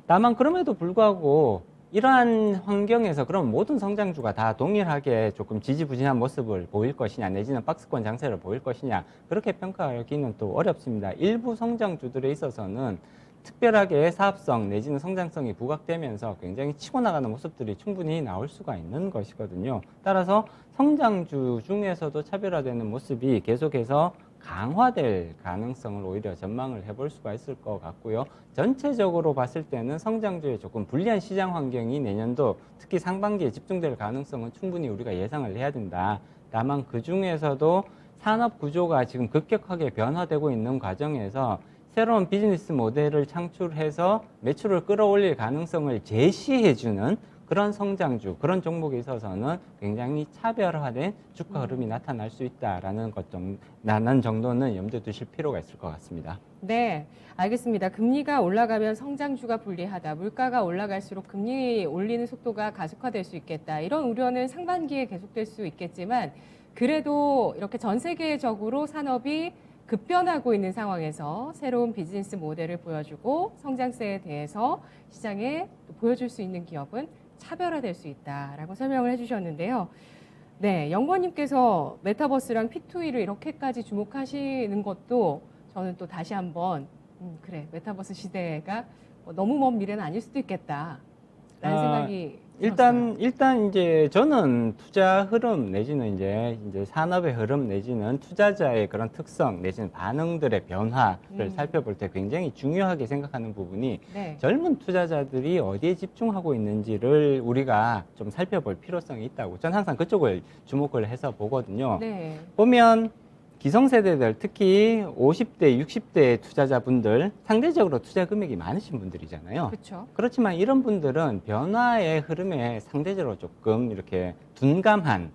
Speaker 2: 다만 그럼에도 불구하고 이러한 환경에서 그럼 모든 성장주가 다 동일하게 조금 지지부진한 모습을 보일 것이냐 내지는 박스권 장세를 보일 것이냐 그렇게 평가하기는 또 어렵습니다. 일부 성장주들에 있어서는 특별하게 사업성 내지는 성장성이 부각되면서 굉장히 치고 나가는 모습들이 충분히 나올 수가 있는 것이거든요. 따라서 성장주 중에서도 차별화되는 모습이 계속해서 강화될 가능성을 오히려 전망을 해볼 수가 있을 것 같고요. 전체적으로 봤을 때는 성장주에 조금 불리한 시장 환경이 내년도 특히 상반기에 집중될 가능성은 충분히 우리가 예상을 해야 된다. 다만 그 중에서도 산업 구조가 지금 급격하게 변화되고 있는 과정에서 새로운 비즈니스 모델을 창출해서 매출을 끌어올릴 가능성을 제시해주는 그런 성장주, 그런 종목에 있어서는 굉장히 차별화된 주가 흐름이 나타날 수 있다라는 정도는 염두에 두실 필요가 있을 것 같습니다.
Speaker 1: 네, 알겠습니다. 금리가 올라가면 성장주가 불리하다. 물가가 올라갈수록 금리 올리는 속도가 가속화될 수 있겠다. 이런 우려는 상반기에 계속될 수 있겠지만 그래도 이렇게 전 세계적으로 산업이 급변하고 있는 상황에서 새로운 비즈니스 모델을 보여주고 성장세에 대해서 시장에 보여줄 수 있는 기업은 차별화될 수 있다라고 설명을 해주셨는데요. 네, 연구원님께서 메타버스랑 P2E를 이렇게까지 주목하시는 것도 저는 또 다시 한번 그래, 메타버스 시대가 너무 먼 미래는 아닐 수도 있겠다라는 생각이 들었어요.
Speaker 2: 일단 이제 저는 투자 흐름 내지는 이제 산업의 흐름 내지는 투자자의 그런 특성 내지는 반응들의 변화를 살펴볼 때 굉장히 중요하게 생각하는 부분이
Speaker 1: 네.
Speaker 2: 젊은 투자자들이 어디에 집중하고 있는지를 우리가 좀 살펴볼 필요성이 있다고 저는 항상 그쪽을 주목을 해서 보거든요.
Speaker 1: 네.
Speaker 2: 보면 기성세대들 특히 50대, 60대 투자자분들 상대적으로 투자 금액이 많으신 분들이잖아요.
Speaker 1: 그렇죠.
Speaker 2: 그렇지만 이런 분들은 변화의 흐름에 상대적으로 조금 이렇게 둔감한,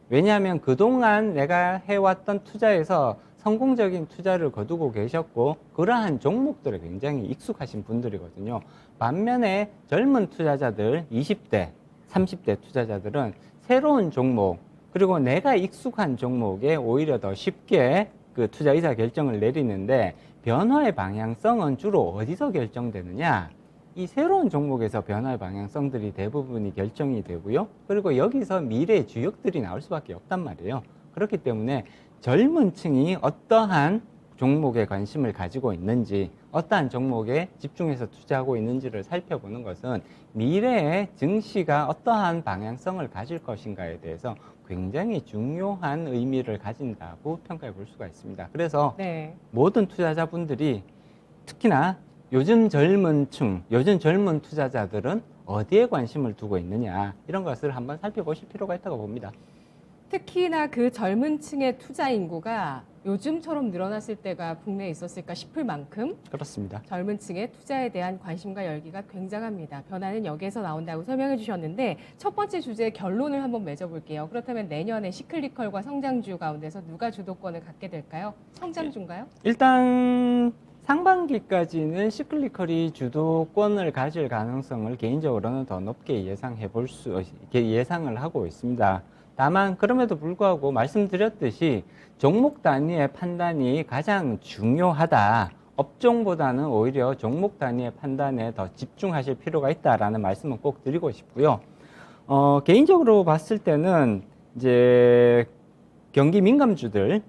Speaker 2: 왜냐하면 그동안 내가 해왔던 투자에서 성공적인 투자를 거두고 계셨고 그러한 종목들에 굉장히 익숙하신 분들이거든요. 반면에 젊은 투자자들 20대, 30대 투자자들은 새로운 종목 그리고 내가 익숙한 종목에 오히려 더 쉽게 그 투자 의사 결정을 내리는데 변화의 방향성은 주로 어디서 결정되느냐? 이 새로운 종목에서 변화의 방향성들이 대부분이 결정이 되고요. 그리고 여기서 미래의 주역들이 나올 수밖에 없단 말이에요. 그렇기 때문에 젊은 층이 어떠한 종목에 관심을 가지고 있는지, 어떠한 종목에 집중해서 투자하고 있는지를 살펴보는 것은 미래의 증시가 어떠한 방향성을 가질 것인가에 대해서 굉장히 중요한 의미를 가진다고 평가해 볼 수가 있습니다. 그래서
Speaker 1: 네.
Speaker 2: 모든 투자자분들이 특히나 요즘 젊은 층, 요즘 젊은 투자자들은 어디에 관심을 두고 있느냐 이런 것을 한번 살펴보실 필요가 있다고 봅니다.
Speaker 1: 특히나 그 젊은 층의 투자 인구가 요즘처럼 늘어났을 때가 국내에 있었을까 싶을 만큼
Speaker 2: 그렇습니다.
Speaker 1: 젊은 층의 투자에 대한 관심과 열기가 굉장합니다. 변화는 여기에서 나온다고 설명해 주셨는데 첫 번째 주제의 결론을 한번 맺어볼게요. 그렇다면 내년에 시클리컬과 성장주 가운데서 누가 주도권을 갖게 될까요? 성장주인가요?
Speaker 2: 일단 상반기까지는 시클리컬이 주도권을 가질 가능성을 개인적으로는 더 높게 예상을 하고 있습니다. 다만 그럼에도 불구하고 말씀드렸듯이 종목 단위의 판단이 가장 중요하다. 업종보다는 오히려 종목 단위의 판단에 더 집중하실 필요가 있다라는 말씀은 꼭 드리고 싶고요. 개인적으로 봤을 때는 이제 경기 민감주들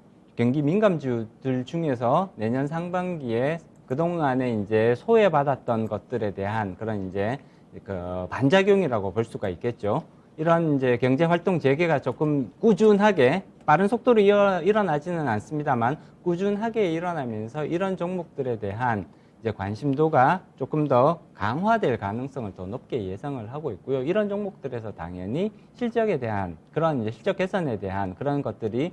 Speaker 2: 중에서 내년 상반기에 그동안에 이제 소외받았던 것들에 대한 그런 이제 그 반작용이라고 볼 수가 있겠죠. 이런 이제 경제 활동 재개가 조금 꾸준하게 빠른 속도로 일어나지는 않습니다만 꾸준하게 일어나면서 이런 종목들에 대한 이제 관심도가 조금 더 강화될 가능성을 더 높게 예상을 하고 있고요. 이런 종목들에서 당연히 실적에 대한 그런 이제 실적 개선에 대한 그런 것들이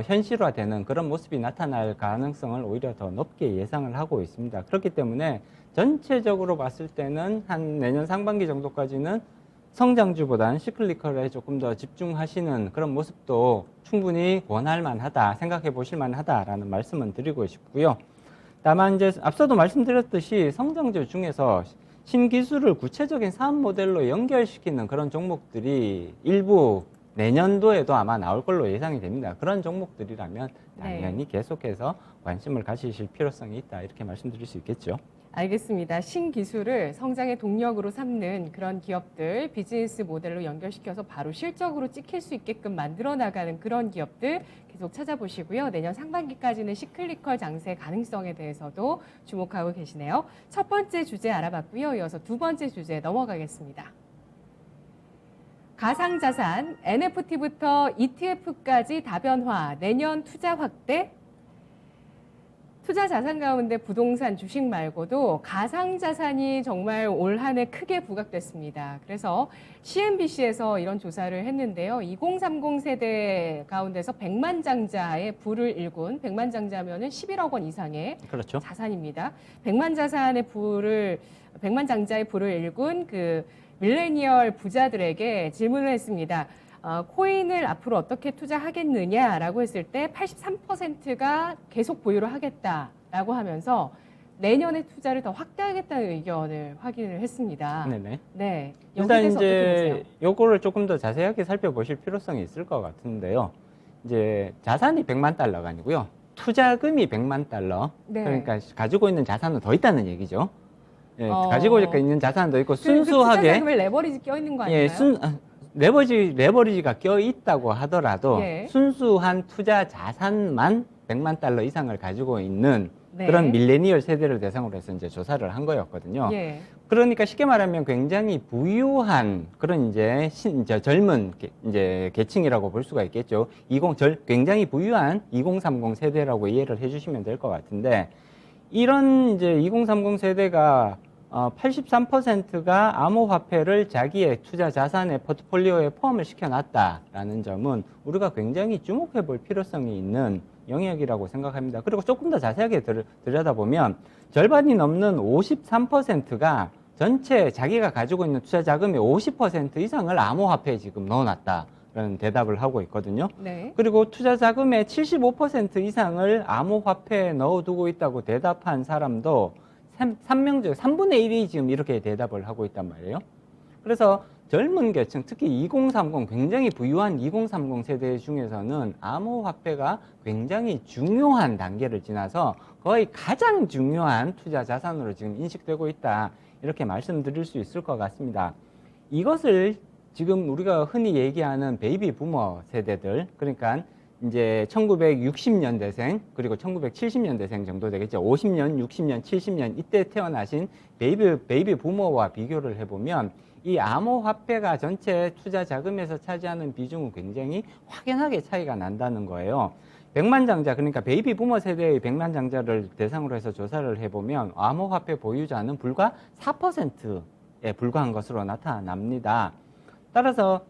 Speaker 2: 현실화되는 그런 모습이 나타날 가능성을 오히려 더 높게 예상을 하고 있습니다. 그렇기 때문에 전체적으로 봤을 때는 한 내년 상반기 정도까지는 성장주보다는 시클리컬에 조금 더 집중하시는 그런 모습도 충분히 권할 만하다, 생각해 보실 만하다라는 말씀은 드리고 싶고요. 다만 이제 앞서도 말씀드렸듯이 성장주 중에서 신기술을 구체적인 사업 모델로 연결시키는 그런 종목들이 일부 내년도에도 아마 나올 걸로 예상이 됩니다. 그런 종목들이라면 당연히 계속해서 관심을 가지실 필요성이 있다, 이렇게 말씀드릴 수 있겠죠.
Speaker 1: 알겠습니다. 신기술을 성장의 동력으로 삼는 그런 기업들, 비즈니스 모델로 연결시켜서 바로 실적으로 찍힐 수 있게끔 만들어 나가는 그런 기업들 계속 찾아보시고요. 내년 상반기까지는 시클리컬 장세 가능성에 대해서도 주목하고 계시네요. 첫 번째 주제 알아봤고요. 이어서 두 번째 주제 넘어가겠습니다. 가상자산, NFT부터 ETF까지 다변화, 내년 투자 확대, 투자 자산 가운데 부동산, 주식 말고도 가상자산이 정말 올 한 해 크게 부각됐습니다. 그래서 CNBC에서 이런 조사를 했는데요. 2030 세대 가운데서 100만 장자의 부를 일군, 100만 장자면은 11억 원 이상의
Speaker 2: 그렇죠.
Speaker 1: 자산입니다. 100만 장자의 부를 일군 그 밀레니얼 부자들에게 질문을 했습니다. 코인을 앞으로 어떻게 투자하겠느냐라고 했을 때 83%가 계속 보유를 하겠다라고 하면서 내년에 투자를 더 확대하겠다는 의견을 확인을 했습니다.
Speaker 2: 네네.
Speaker 1: 네.
Speaker 2: 일단
Speaker 1: 여기에 대해서 어떻게 보세요?
Speaker 2: 이제 요거를 조금 더 자세하게 살펴보실 필요성이 있을 것 같은데요. 이제 자산이 100만 달러가 아니고요. 투자금이 100만 달러.
Speaker 1: 네.
Speaker 2: 그러니까 가지고 있는 자산은 더 있다는 얘기죠. 예,
Speaker 1: 어.
Speaker 2: 가지고 있는 자산은 더 있고
Speaker 1: 그 투자
Speaker 2: 순수하게
Speaker 1: 자금에 레버리지 껴 있는 거 아닌가요?
Speaker 2: 레버리지가 껴 있다고 하더라도
Speaker 1: 예.
Speaker 2: 순수한 투자 자산만 100만 달러 이상을 가지고 있는
Speaker 1: 네.
Speaker 2: 그런 밀레니얼 세대를 대상으로 해서 이제 조사를 한 거였거든요.
Speaker 1: 예.
Speaker 2: 그러니까 쉽게 말하면 굉장히 부유한 그런 이제 젊은 이제 계층이라고 볼 수가 있겠죠. 굉장히 부유한 2030 세대라고 이해를 해주시면 될 것 같은데, 이런 이제 2030 세대가 83%가 암호화폐를 자기의 투자 자산의 포트폴리오에 포함을 시켜놨다라는 점은 우리가 굉장히 주목해 볼 필요성이 있는 영역이라고 생각합니다. 그리고 조금 더 자세하게 들여다보면 절반이 넘는 53%가 전체 자기가 가지고 있는 투자 자금의 50% 이상을 암호화폐에 지금 넣어놨다라는 대답을 하고 있거든요.
Speaker 1: 네.
Speaker 2: 그리고 투자 자금의 75% 이상을 암호화폐에 넣어두고 있다고 대답한 사람도 3명 중 3분의 1이 지금 이렇게 대답을 하고 있단 말이에요. 그래서 젊은 계층, 특히 2030, 굉장히 부유한 2030 세대 중에서는 암호화폐가 굉장히 중요한 단계를 지나서 거의 가장 중요한 투자 자산으로 지금 인식되고 있다. 이렇게 말씀드릴 수 있을 것 같습니다. 이것을 지금 우리가 흔히 얘기하는 베이비 부머 세대들, 그러니까 이제 1960년대생 그리고 1970년대생 정도 되겠죠. 50년, 60년, 70년 이때 태어나신 베이비 부머와 비교를 해보면 이 암호화폐가 전체 투자 자금에서 차지하는 비중은 굉장히 확연하게 차이가 난다는 거예요. 백만장자, 그러니까 베이비 부머 세대의 백만장자를 대상으로 해서 조사를 해보면 암호화폐 보유자는 불과 4%에 불과한 것으로 나타납니다. 따라서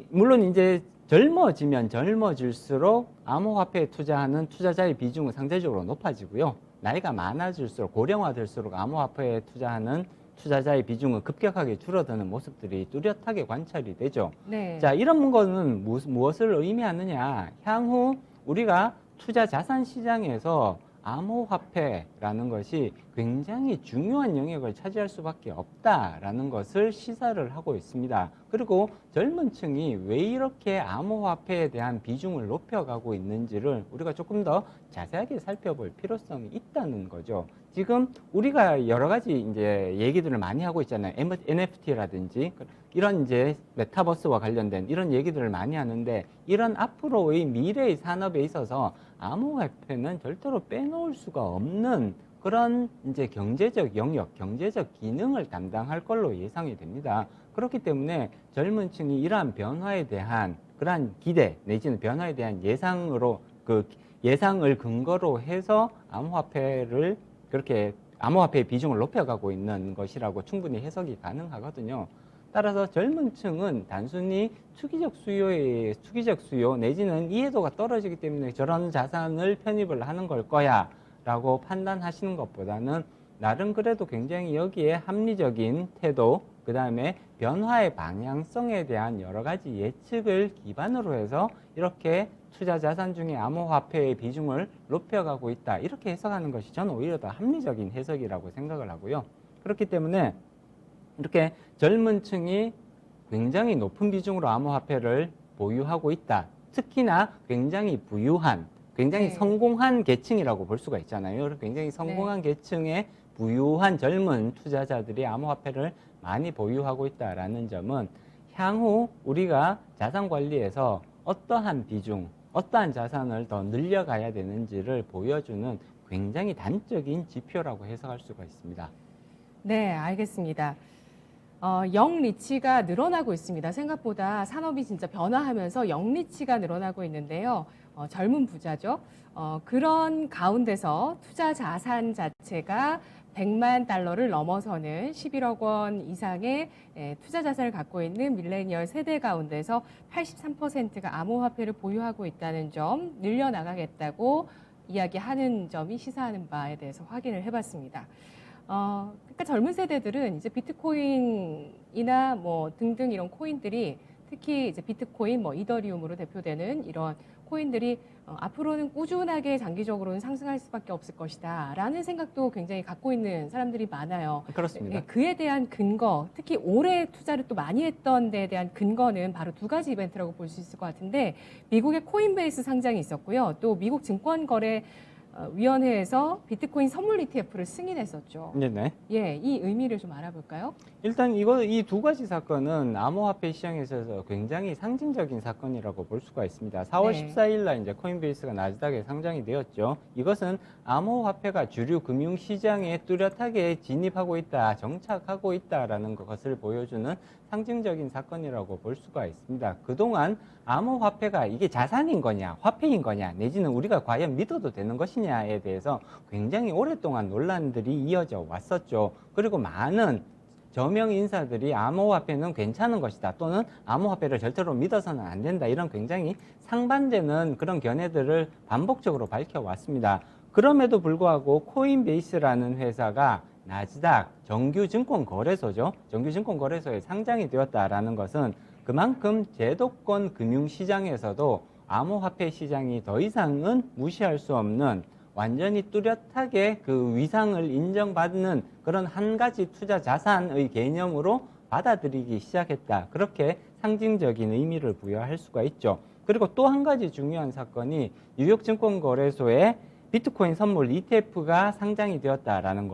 Speaker 2: 물론 이제 젊어지면 젊어질수록 암호화폐에 투자하는 투자자의 비중은 상대적으로 높아지고요. 나이가 많아질수록 고령화될수록 암호화폐에 투자하는 투자자의 비중은 급격하게 줄어드는 모습들이 뚜렷하게 관찰이 되죠.
Speaker 1: 네.
Speaker 2: 자, 이런 거는 무엇을 의미하느냐? 향후 우리가 투자 자산 시장에서 암호화폐라는 것이 굉장히 중요한 영역을 차지할 수밖에 없다라는 것을 시사를 하고 있습니다. 그리고 젊은 층이 왜 이렇게 암호화폐에 대한 비중을 높여가고 있는지를 우리가 조금 더 자세하게 살펴볼 필요성이 있다는 거죠. 지금 우리가 여러 가지 이제 얘기들을 많이 하고 있잖아요. NFT라든지 이런 이제 메타버스와 관련된 이런 얘기들을 많이 하는데, 이런 앞으로의 미래의 산업에 있어서 암호화폐는 절대로 빼놓을 수가 없는 그런 이제 경제적 영역, 경제적 기능을 담당할 걸로 예상이 됩니다. 그렇기 때문에 젊은 층이 이러한 변화에 대한 그러한 기대 내지는 변화에 대한 예상을 근거로 해서 암호화폐의 비중을 높여가고 있는 것이라고 충분히 해석이 가능하거든요. 따라서 젊은 층은 단순히 투기적 수요 내지는 이해도가 떨어지기 때문에 저런 자산을 편입을 하는 걸 거야 라고 판단하시는 것보다는 나름 그래도 굉장히 여기에 합리적인 태도, 그 다음에 변화의 방향성에 대한 여러 가지 예측을 기반으로 해서 이렇게 투자 자산 중에 암호화폐의 비중을 높여가고 있다, 이렇게 해석하는 것이 저는 오히려 더 합리적인 해석이라고 생각을 하고요. 그렇기 때문에 이렇게 젊은 층이 굉장히 높은 비중으로 암호화폐를 보유하고 있다. 특히나 굉장히 부유한, 굉장히
Speaker 1: 네.
Speaker 2: 성공한 계층이라고 볼 수가 있잖아요. 굉장히 성공한 계층의 부유한 젊은 투자자들이 암호화폐를 많이 보유하고 있다라는 점은 향후 우리가 자산 관리에서 어떠한 비중, 어떠한 자산을 더 늘려가야 되는지를 보여주는 굉장히 단적인 지표라고 해석할 수가 있습니다.
Speaker 1: 네, 알겠습니다. 영리치가 늘어나고 있습니다. 생각보다 산업이 진짜 변화하면서 영리치가 늘어나고 있는데요. 젊은 부자죠. 그런 가운데서 투자 자산 자체가 100만 달러를 넘어서는 11억 원 이상의 투자 자산을 갖고 있는 밀레니얼 세대 가운데서 83%가 암호화폐를 보유하고 있다는 점, 늘려나가겠다고 이야기하는 점이 시사하는 바에 대해서 확인을 해봤습니다. 그러니까 젊은 세대들은 이제 비트코인이나 뭐 등등 이런 코인들이, 특히 이제 비트코인, 뭐 이더리움으로 대표되는 이런 코인들이 앞으로는 꾸준하게 장기적으로는 상승할 수밖에 없을 것이다라는 생각도 굉장히 갖고 있는 사람들이 많아요.
Speaker 2: 그렇습니다.
Speaker 1: 그에 대한 근거, 특히 올해 투자를 또 많이 했던 데에 대한 근거는 바로 두 가지 이벤트라고 볼 수 있을 것 같은데, 미국의 코인베이스 상장이 있었고요. 또 미국 증권거래 위원회에서 비트코인 선물 ETF를 승인했었죠.
Speaker 2: 네네.
Speaker 1: 예, 이 의미를 좀 알아볼까요?
Speaker 2: 일단 이 두 가지 사건은 암호화폐 시장에 있어서 굉장히 상징적인 사건이라고 볼 수가 있습니다. 4월
Speaker 1: 네.
Speaker 2: 14일 날 이제 코인베이스가 나스닥에 상장이 되었죠. 이것은 암호화폐가 주류 금융 시장에 뚜렷하게 진입하고 있다, 정착하고 있다라는 것을 보여주는 상징적인 사건이라고 볼 수가 있습니다. 그동안 암호화폐가 이게 자산인 거냐, 화폐인 거냐, 내지는 우리가 과연 믿어도 되는 것이냐에 대해서 굉장히 오랫동안 논란들이 이어져 왔었죠. 그리고 많은 저명 인사들이 암호화폐는 괜찮은 것이다, 또는 암호화폐를 절대로 믿어서는 안 된다, 이런 굉장히 상반되는 그런 견해들을 반복적으로 밝혀왔습니다. 그럼에도 불구하고 코인베이스라는 회사가 나스닥 정규증권거래소죠. 정규증권거래소에 상장이 되었다라는 것은 그만큼 제도권 금융시장에서도 암호화폐 시장이 더 이상은 무시할 수 없는, 완전히 뚜렷하게 그 위상을 인정받는 그런 한 가지 투자 자산의 개념으로 받아들이기 시작했다. 그렇게 상징적인 의미를 부여할 수가 있죠. 그리고 또 한 가지 중요한 사건이 뉴욕증권거래소에 비트코인 선물 ETF가 상장이 되었다라는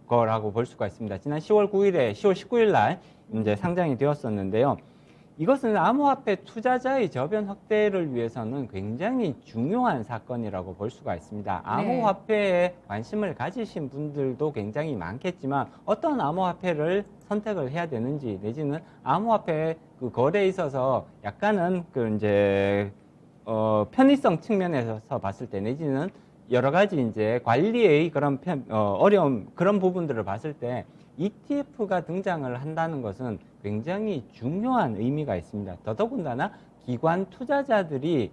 Speaker 2: 거라고 볼 수가 있습니다. 지난 10월 19일 날 이제 상장이 되었었는데요. 이것은 암호화폐 투자자의 저변 확대를 위해서는 굉장히 중요한 사건이라고 볼 수가 있습니다. 암호화폐에 관심을 가지신 분들도 굉장히 많겠지만, 어떤 암호화폐를 선택을 해야 되는지, 내지는 암호화폐 그 거래에 있어서 약간은 그 이제 편의성 측면에서 봤을 때, 내지는 여러 가지 이제 관리의 그런 어려움, 그런 부분들을 봤을 때 ETF가 등장을 한다는 것은 굉장히 중요한 의미가 있습니다. 더더군다나 기관 투자자들이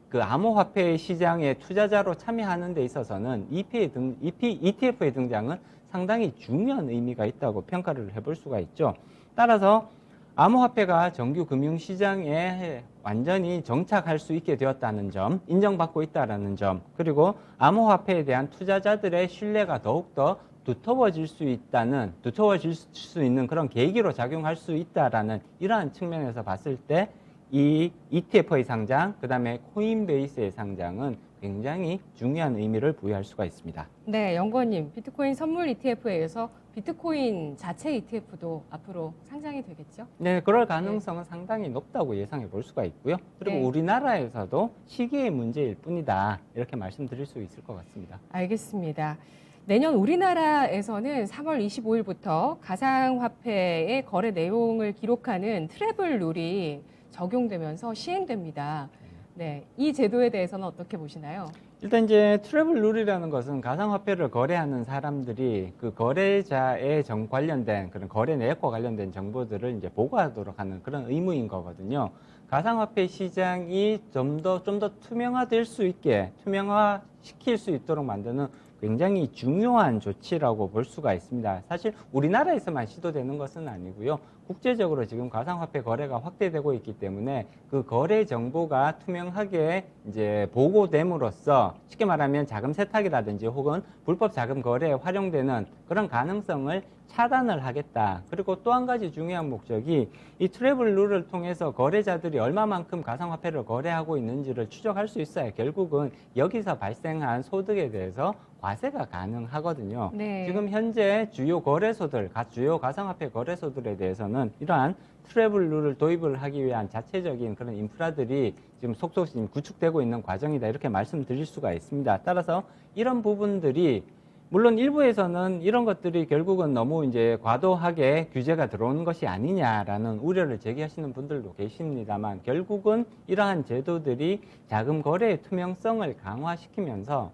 Speaker 2: 그 암호화폐 시장의 투자자로 참여하는 데 있어서는 ETF의 등장은 상당히 중요한 의미가 있다고 평가를 해볼 수가 있죠. 따라서 암호화폐가 정규 금융시장에 완전히 정착할 수 있게 되었다는 점, 인정받고 있다는 점, 그리고 암호화폐에 대한 투자자들의 신뢰가 더욱더 두터워질 수 있는 그런 계기로 작용할 수 있다라는 이러한 측면에서 봤을 때 이 ETF의 상장, 그 다음에 코인베이스의 상장은 굉장히 중요한 의미를 부여할 수가 있습니다.
Speaker 1: 네, 연구원님, 비트코인 선물 ETF에 의해서 비트코인 자체 ETF도 앞으로 상장이 되겠죠?
Speaker 2: 네, 그럴 가능성은 상당히 높다고 예상해 볼 수가 있고요. 그리고
Speaker 1: 네.
Speaker 2: 우리나라에서도 시기의 문제일 뿐이다, 이렇게 말씀드릴 수 있을 것 같습니다.
Speaker 1: 알겠습니다. 내년 우리나라에서는 3월 25일부터 가상화폐의 거래 내용을 기록하는 트래블 룰이 적용되면서 시행됩니다. 네, 이 제도에 대해서는 어떻게 보시나요?
Speaker 2: 일단 이제 트래블 룰이라는 것은 가상화폐를 거래하는 사람들이 그 거래자에 관련된 그런 거래 내역과 관련된 정보들을 이제 보고하도록 하는 그런 의무인 거거든요. 가상화폐 시장이 좀 더 투명화될 수 있게, 투명화시킬 수 있도록 만드는 굉장히 중요한 조치라고 볼 수가 있습니다. 사실 우리나라에서만 시도되는 것은 아니고요. 국제적으로 지금 가상화폐 거래가 확대되고 있기 때문에 그 거래 정보가 투명하게 이제 보고됨으로써 쉽게 말하면 자금 세탁이라든지 혹은 불법 자금 거래에 활용되는 그런 가능성을 차단을 하겠다. 그리고 또 한 가지 중요한 목적이 이 트래블 룰을 통해서 거래자들이 얼마만큼 가상화폐를 거래하고 있는지를 추적할 수 있어야 결국은 여기서 발생한 소득에 대해서 과세가 가능하거든요.
Speaker 1: 네.
Speaker 2: 지금 현재 주요 가상화폐 거래소들에 대해서는 이러한 트래블 룰을 도입을 하기 위한 자체적인 그런 인프라들이 지금 속속 구축되고 있는 과정이다, 이렇게 말씀드릴 수가 있습니다. 따라서 이런 부분들이 물론 일부에서는 이런 것들이 결국은 너무 이제 과도하게 규제가 들어오는 것이 아니냐라는 우려를 제기하시는 분들도 계십니다만, 결국은 이러한 제도들이 자금 거래의 투명성을 강화시키면서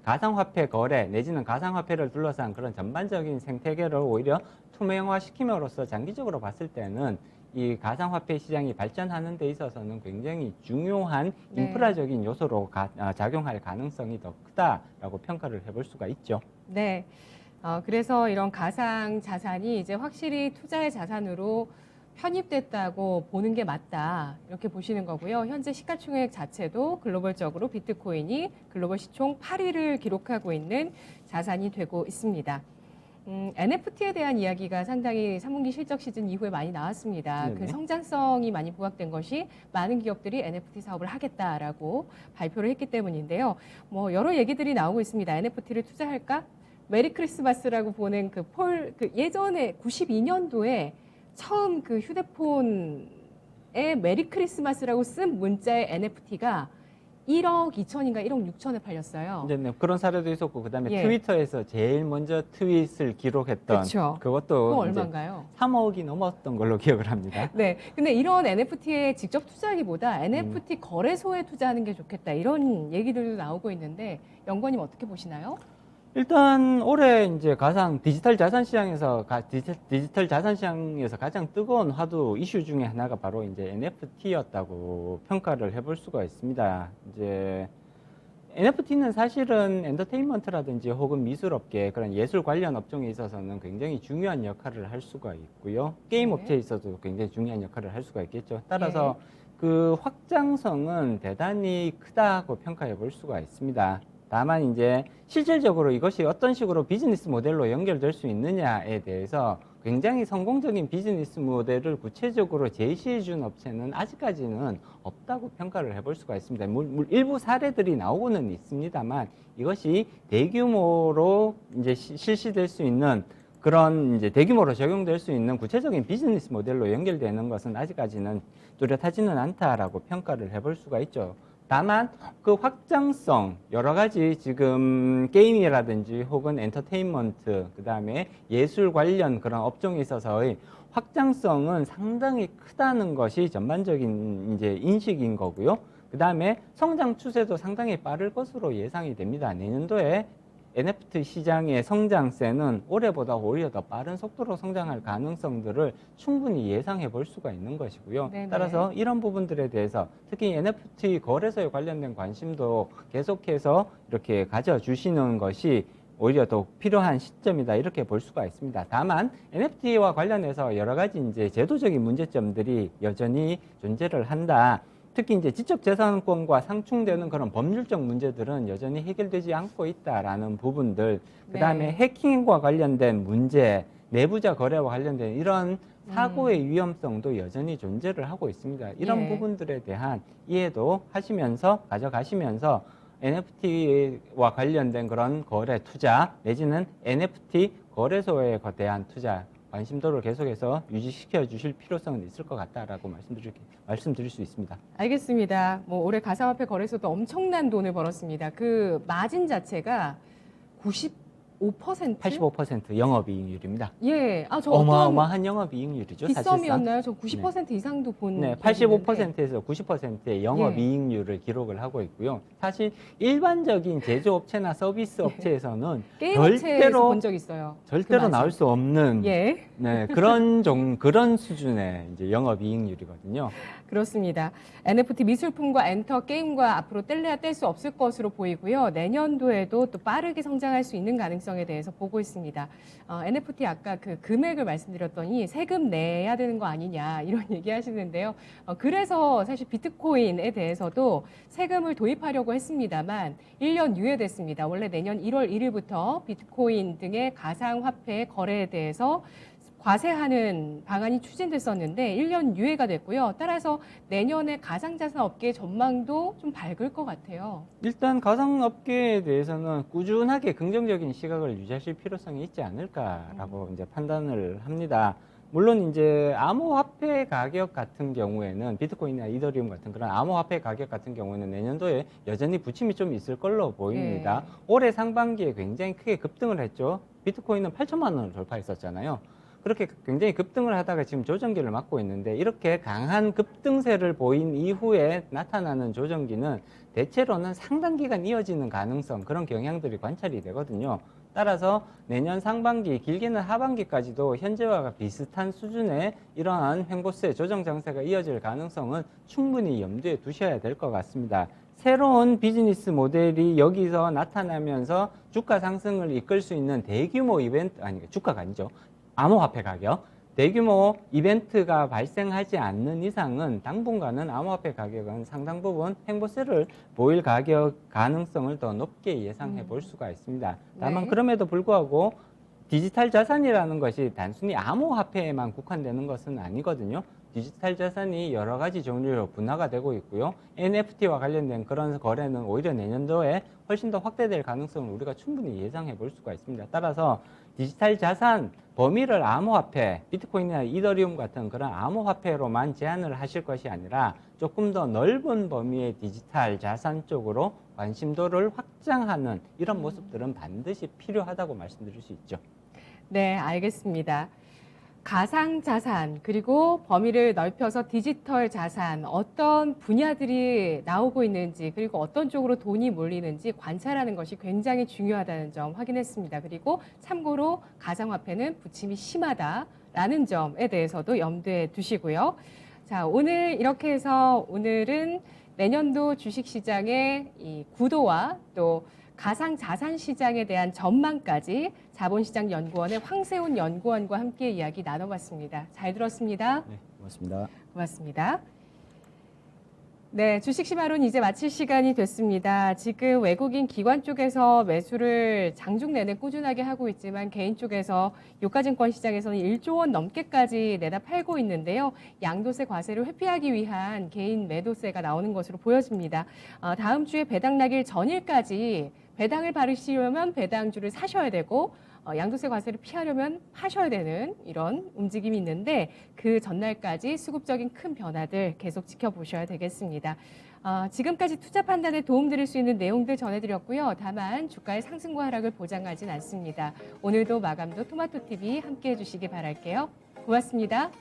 Speaker 2: 가상화폐 거래 내지는 가상화폐를 둘러싼 그런 전반적인 생태계를 오히려 투명화시킴으로써 장기적으로 봤을 때는 이 가상화폐 시장이 발전하는 데 있어서는 굉장히 중요한 인프라적인 요소로 작용할 가능성이 더 크다라고 평가를 해볼 수가 있죠.
Speaker 1: 네. 그래서 이런 가상 자산이 이제 확실히 투자의 자산으로 편입됐다고 보는 게 맞다, 이렇게 보시는 거고요. 현재 시가총액 자체도 글로벌적으로 비트코인이 글로벌 시총 8위를 기록하고 있는 자산이 되고 있습니다. NFT에 대한 이야기가 상당히 3분기 실적 시즌 이후에 많이 나왔습니다.
Speaker 2: 네네.
Speaker 1: 그 성장성이 많이 부각된 것이 많은 기업들이 NFT 사업을 하겠다라고 발표를 했기 때문인데요. 뭐 여러 얘기들이 나오고 있습니다. NFT를 투자할까? 메리 크리스마스라고 보는 그 예전에 92년도에 처음 그 휴대폰에 메리 크리스마스라고 쓴 문자의 NFT가 1억 2천인가 1억 6천에 팔렸어요.
Speaker 2: 네, 그런 사례도 있었고 그다음에
Speaker 1: 예.
Speaker 2: 트위터에서 제일 먼저 트윗을 기록했던
Speaker 1: 그쵸.
Speaker 2: 그것도
Speaker 1: 그거
Speaker 2: 이제
Speaker 1: 얼마인가요?
Speaker 2: 3억이 넘었던 걸로 기억을 합니다.
Speaker 1: 네. 근데 이런 NFT에 직접 투자하기보다 NFT 거래소에 투자하는 게 좋겠다. 이런 얘기들도 나오고 있는데 연구원님 어떻게 보시나요?
Speaker 2: 일단 올해 이제 가장 디지털 자산 시장에서 가장 뜨거운 화두 이슈 중에 하나가 바로 이제 NFT였다고 평가를 해볼 수가 있습니다. 이제 NFT는 사실은 엔터테인먼트라든지 혹은 미술업계 그런 예술 관련 업종에 있어서는 굉장히 중요한 역할을 할 수가 있고요. 게임
Speaker 1: 네.
Speaker 2: 업체에 있어도 굉장히 중요한 역할을 할 수가 있겠죠. 따라서 그 확장성은 대단히 크다고 평가해 볼 수가 있습니다. 다만 이제 실질적으로 이것이 어떤 식으로 비즈니스 모델로 연결될 수 있느냐에 대해서 굉장히 성공적인 비즈니스 모델을 구체적으로 제시해 준 업체는 아직까지는 없다고 평가를 해볼 수가 있습니다. 일부 사례들이 나오고는 있습니다만 이것이 대규모로 이제 실시될 수 있는 그런 이제 대규모로 적용될 수 있는 구체적인 비즈니스 모델로 연결되는 것은 아직까지는 뚜렷하지는 않다라고 평가를 해볼 수가 있죠. 다만 그 확장성 여러 가지 지금 게임이라든지 혹은 엔터테인먼트 그다음에 예술 관련 그런 업종에 있어서의 확장성은 상당히 크다는 것이 전반적인 이제 인식인 거고요. 그다음에 성장 추세도 상당히 빠를 것으로 예상이 됩니다. 내년도에 NFT 시장의 성장세는 올해보다 오히려 더 빠른 속도로 성장할 가능성들을 충분히 예상해 볼 수가 있는 것이고요.
Speaker 1: 네네.
Speaker 2: 따라서 이런 부분들에 대해서 특히 NFT 거래소에 관련된 관심도 계속해서 이렇게 가져주시는 것이 오히려 더 필요한 시점이다 이렇게 볼 수가 있습니다. 다만 NFT와 관련해서 여러 가지 이제 제도적인 문제점들이 여전히 존재를 한다. 특히 이제 지적재산권과 상충되는 그런 법률적 문제들은 여전히 해결되지 않고 있다라는 부분들, 그 다음에
Speaker 1: 네.
Speaker 2: 해킹과 관련된 문제, 내부자 거래와 관련된 이런 사고의 위험성도 여전히 존재를 하고 있습니다. 이런
Speaker 1: 예.
Speaker 2: 부분들에 대한 이해도 하시면서 가져가시면서 NFT와 관련된 그런 거래 투자 내지는 NFT 거래소에 대한 투자 관심도를 계속해서 유지시켜 주실 필요성은 있을 것 같다라고 말씀드릴 수 있습니다.
Speaker 1: 알겠습니다. 뭐 올해 가상화폐 거래소도 엄청난 돈을 벌었습니다. 그 마진 자체가 95%?
Speaker 2: 85% 영업이익률입니다.
Speaker 1: 예. 아, 저 어떤
Speaker 2: 어마어마한 영업이익률이죠. 사실상.
Speaker 1: 빗썸이었나요? 저 90% 이상도 본
Speaker 2: 네,
Speaker 1: 기억이 있는데.
Speaker 2: 85%에서 90%의 영업이익률을 기록을 하고 있고요. 사실 일반적인 제조업체나 서비스 업체에서는
Speaker 1: 게임 업체에서
Speaker 2: 절대로
Speaker 1: 본 적 있어요.
Speaker 2: 절대로
Speaker 1: 그
Speaker 2: 나올 수 없는
Speaker 1: 예.
Speaker 2: 네, 그런 수준의 이제 영업이익률이거든요.
Speaker 1: 그렇습니다. NFT 미술품과 엔터 게임과 앞으로 뗄래야 뗄 수 없을 것으로 보이고요. 내년도에도 또 빠르게 성장할 수 있는 가능성에 대해서 보고 있습니다. NFT 아까 그 금액을 말씀드렸더니 세금 내야 되는 거 아니냐 이런 얘기 하시는데요. 그래서 사실 비트코인에 대해서도 세금을 도입하려고 했습니다만 1년 유예됐습니다. 원래 내년 1월 1일부터 비트코인 등의 가상화폐 거래에 대해서 과세하는 방안이 추진됐었는데 1년 유예가 됐고요. 따라서 내년에 가상자산 업계의 전망도 좀 밝을 것 같아요.
Speaker 2: 일단 가상업계에 대해서는 꾸준하게 긍정적인 시각을 유지하실 필요성이 있지 않을까라고 이제 판단을 합니다. 물론 이제 암호화폐 가격 같은 경우에는 비트코인이나 이더리움 같은 그런 암호화폐 가격 같은 경우에는 내년도에 여전히 부침이 좀 있을 걸로 보입니다.
Speaker 1: 네.
Speaker 2: 올해 상반기에 굉장히 크게 급등을 했죠. 비트코인은 8천만 원을 돌파했었잖아요. 그렇게 굉장히 급등을 하다가 지금 조정기를 맞고 있는데 이렇게 강한 급등세를 보인 이후에 나타나는 조정기는 대체로는 상당 기간 이어지는 가능성 그런 경향들이 관찰이 되거든요. 따라서 내년 상반기 길게는 하반기까지도 현재와 비슷한 수준의 이러한 횡보세 조정 장세가 이어질 가능성은 충분히 염두에 두셔야 될 것 같습니다. 새로운 비즈니스 모델이 여기서 나타나면서 주가 상승을 이끌 수 있는 대규모 이벤트, 주가가 아니죠. 암호화폐 가격, 대규모 이벤트가 발생하지 않는 이상은 당분간은 암호화폐 가격은 상당 부분 횡보세를 보일 가능성을 더 높게 예상해 볼 수가 있습니다. 다만
Speaker 1: 네.
Speaker 2: 그럼에도 불구하고 디지털 자산이라는 것이 단순히 암호화폐에만 국한되는 것은 아니거든요. 디지털 자산이 여러 가지 종류로 분화가 되고 있고요. NFT와 관련된 그런 거래는 오히려 내년도에 훨씬 더 확대될 가능성을 우리가 충분히 예상해 볼 수가 있습니다. 따라서 디지털 자산 범위를 암호화폐, 비트코인이나 이더리움 같은 그런 암호화폐로만 제한을 하실 것이 아니라 조금 더 넓은 범위의 디지털 자산 쪽으로 관심도를 확장하는 이런 모습들은 반드시 필요하다고 말씀드릴 수 있죠.
Speaker 1: 네, 알겠습니다. 가상자산, 그리고 범위를 넓혀서 디지털 자산, 어떤 분야들이 나오고 있는지, 그리고 어떤 쪽으로 돈이 몰리는지 관찰하는 것이 굉장히 중요하다는 점 확인했습니다. 그리고 참고로 가상화폐는 부침이 심하다라는 점에 대해서도 염두에 두시고요. 자, 오늘 이렇게 해서 오늘은 내년도 주식시장의 이 구도와 또 가상자산 시장에 대한 전망까지 자본시장연구원의 황세훈 연구원과 함께 이야기 나눠봤습니다. 잘 들었습니다.
Speaker 2: 네, 고맙습니다.
Speaker 1: 고맙습니다. 네, 주식시마론 이제 마칠 시간이 됐습니다. 지금 외국인 기관 쪽에서 매수를 장중 내내 꾸준하게 하고 있지만 개인 쪽에서 유가증권 시장에서는 1조 원 넘게까지 내다 팔고 있는데요. 양도세 과세를 회피하기 위한 개인 매도세가 나오는 것으로 보여집니다. 다음 주에 배당 나길 전일까지 배당을 받으시려면 배당주를 사셔야 되고 양도세 과세를 피하려면 파셔야 되는 이런 움직임이 있는데 그 전날까지 수급적인 큰 변화들 계속 지켜보셔야 되겠습니다. 지금까지 투자 판단에 도움드릴 수 있는 내용들 전해드렸고요. 다만 주가의 상승과 하락을 보장하진 않습니다. 오늘도 마감도 토마토TV 함께해 주시기 바랄게요. 고맙습니다.